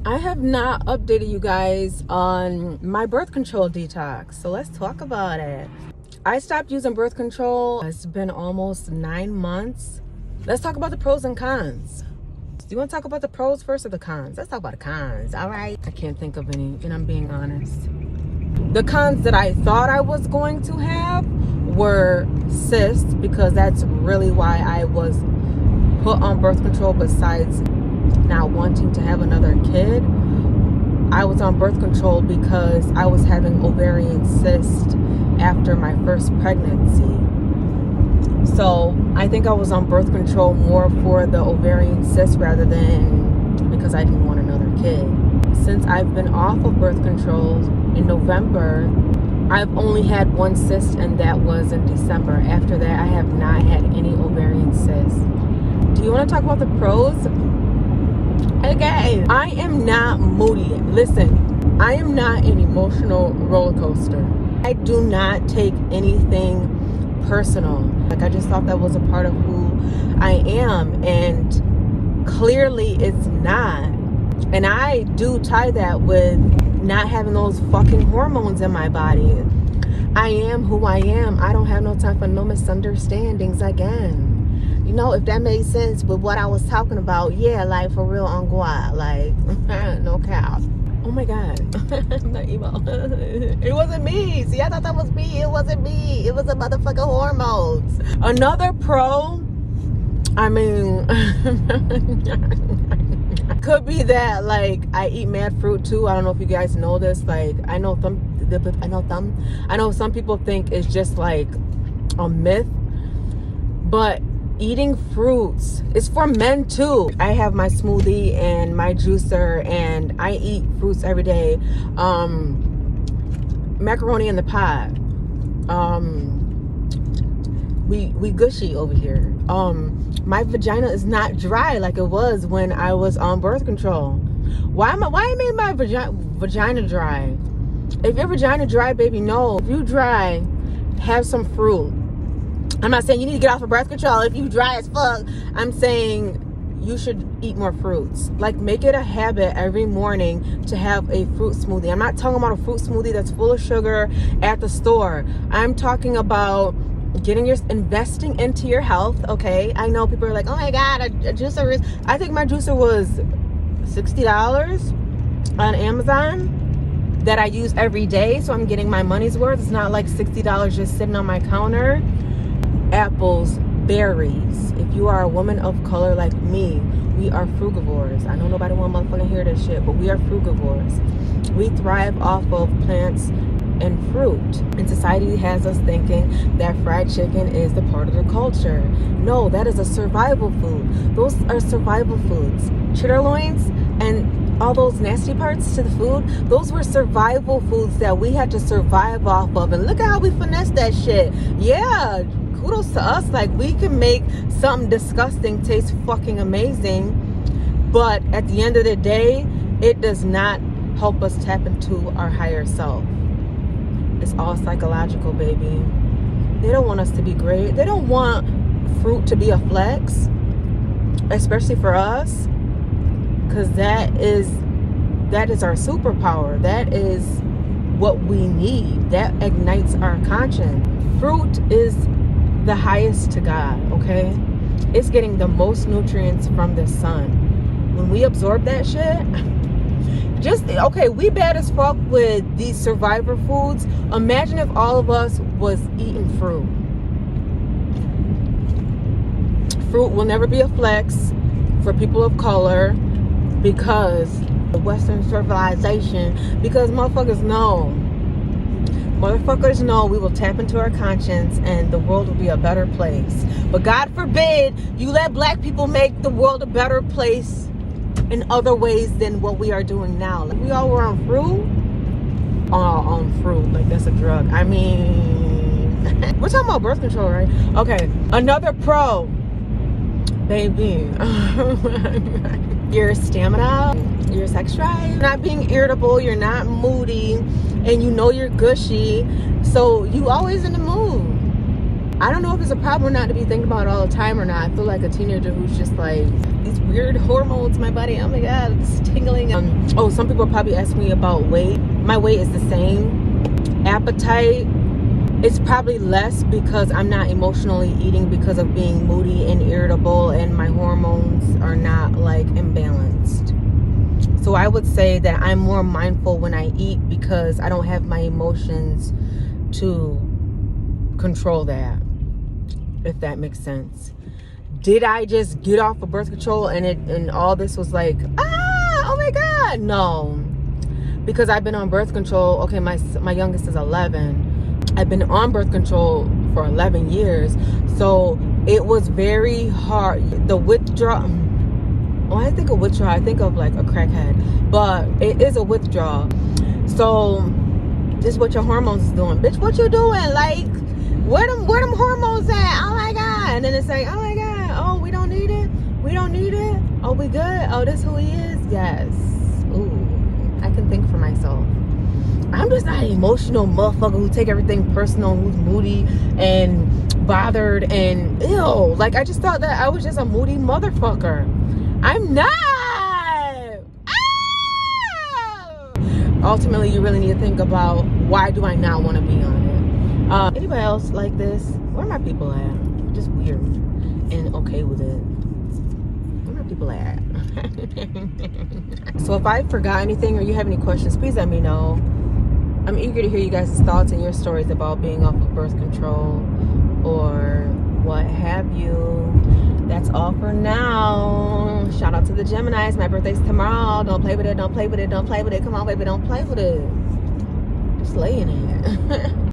I have not updated you guys on my birth control detox, so let's talk about it. I stopped using birth control. It's been almost 9 months. Let's talk about the pros and cons. Do you want to talk about the pros first or the cons? Let's talk about the cons, all right? I can't think of any, and I'm being honest. The cons that I thought I was going to have were cysts, because that's really why I was put on birth control. Besides not wanting to have another kid, I was on birth control because I was having ovarian cyst after my first pregnancy. So I think I was on birth control more for the ovarian cyst rather than because I didn't want another kid. Since I've been off of birth control in November, I've only had one cyst, and that was in December. After that, I have not had any ovarian cysts. Do you want to talk about the pros? Okay, I am not moody. Listen, I am not an emotional roller coaster. I do not take anything personal. Like, I just thought that was a part of who I am, and clearly it's not. And I do tie that with not having those fucking hormones in my body. I am who I am. I don't have no time for no misunderstandings again. You know, if that made sense with what I was talking about, yeah, like for real on guap, like no cap. Oh my God, I'm not emo. It wasn't me. See, I thought that was me. It wasn't me. It was the motherfucking hormones. Another pro, I mean, could be that like I eat mad fruit too. I don't know if you guys know this. Like, I know some people think it's just like a myth, but eating fruits is for men too. I have my smoothie and my juicer, and I eat fruits every day. Macaroni in the pot. We gushy over here. My vagina is not dry like it was when I was on birth control. Why I made my vagina dry? If your vagina dry, baby, no. If you dry, have some fruit. I'm not saying you need to get off of birth control if you dry as fuck. I'm saying you should eat more fruits. Like, make it a habit every morning to have a fruit smoothie. I'm not talking about a fruit smoothie that's full of sugar at the store. I'm talking about investing into your health. Okay, I know people are like, oh my God, a juicer is, I think my juicer was $60 on Amazon that I use every day, so I'm getting my money's worth. It's not like $60 just sitting on my counter. Apples, berries. If you are a woman of color like me, we are frugivores. I know nobody want to motherfucking hear this shit, but we are frugivores. We thrive off of plants and fruit. And society has us thinking that fried chicken is the part of the culture. No, that is a survival food. Those are survival foods. Chitterloins and all those nasty parts to the food, those were survival foods that we had to survive off of. And look at how we finessed that shit. Yeah, kudos to us. Like, we can make something disgusting taste fucking amazing, but at the end of the day, it does not help us tap into our higher self. It's all psychological, baby. They don't want us to be great. They don't want fruit to be a flex, especially for us, because that is our superpower. That is what we need. That ignites our conscience. Fruit is the highest to God, okay? It's getting the most nutrients from the sun. When we absorb that shit, we bad as fuck with these survivor foods. Imagine if all of us was eating fruit. Fruit will never be a flex for people of color because the Western civilization, because motherfuckers know we will tap into our conscience and the world will be a better place. But God forbid you let black people make the world a better place in other ways than what we are doing now. Like, we all were on fruit. On fruit, like that's a drug. I mean, we're talking about birth control, right? Okay, another pro, baby. Your stamina, your sex drive, not being irritable, you're not moody, and you know you're gushy, so you always in the mood. I don't know if it's a problem or not to be thinking about it all the time or not. I feel like a teenager who's just like these weird hormones in my body. Oh my God, it's tingling. Oh, some people probably ask me about weight. My weight is the same. Appetite, it's probably less because I'm not emotionally eating because of being moody and irritable, and my hormones are not like imbalanced. So I would say that I'm more mindful when I eat because I don't have my emotions to control that, if that makes sense. Did I just get off of birth control and all this was like, oh my God? No, because I've been on birth control. Okay, my youngest is 11. I've been on birth control for 11 years. So it was very hard. The withdrawal, when I think of withdrawal, I think of like a crackhead, but it is a withdrawal. So this is what your hormones is doing. Bitch, what you doing? Like, where them hormones at? Oh my God. And then it's like, oh my God, oh, we don't need it. We don't need it. Oh, we good. Oh, this who he is? Yes. Ooh, I can think for myself. I'm just not an emotional motherfucker who take everything personal, who's moody and bothered and ill. Like, I just thought that I was just a moody motherfucker. I'm not. Ah! Ultimately, you really need to think about, why do I not want to be on it? Anybody else like this? Where are my people at? Just weird and okay with it. Where are my people at? So if I forgot anything or you have any questions, please let me know. I'm eager to hear you guys' thoughts and your stories about being off of birth control or what have you. That's all for now. Shout out to the Geminis. My birthday's tomorrow. Don't play with it. Don't play with it. Don't play with it. Come on, baby. Don't play with it. Just lay in it.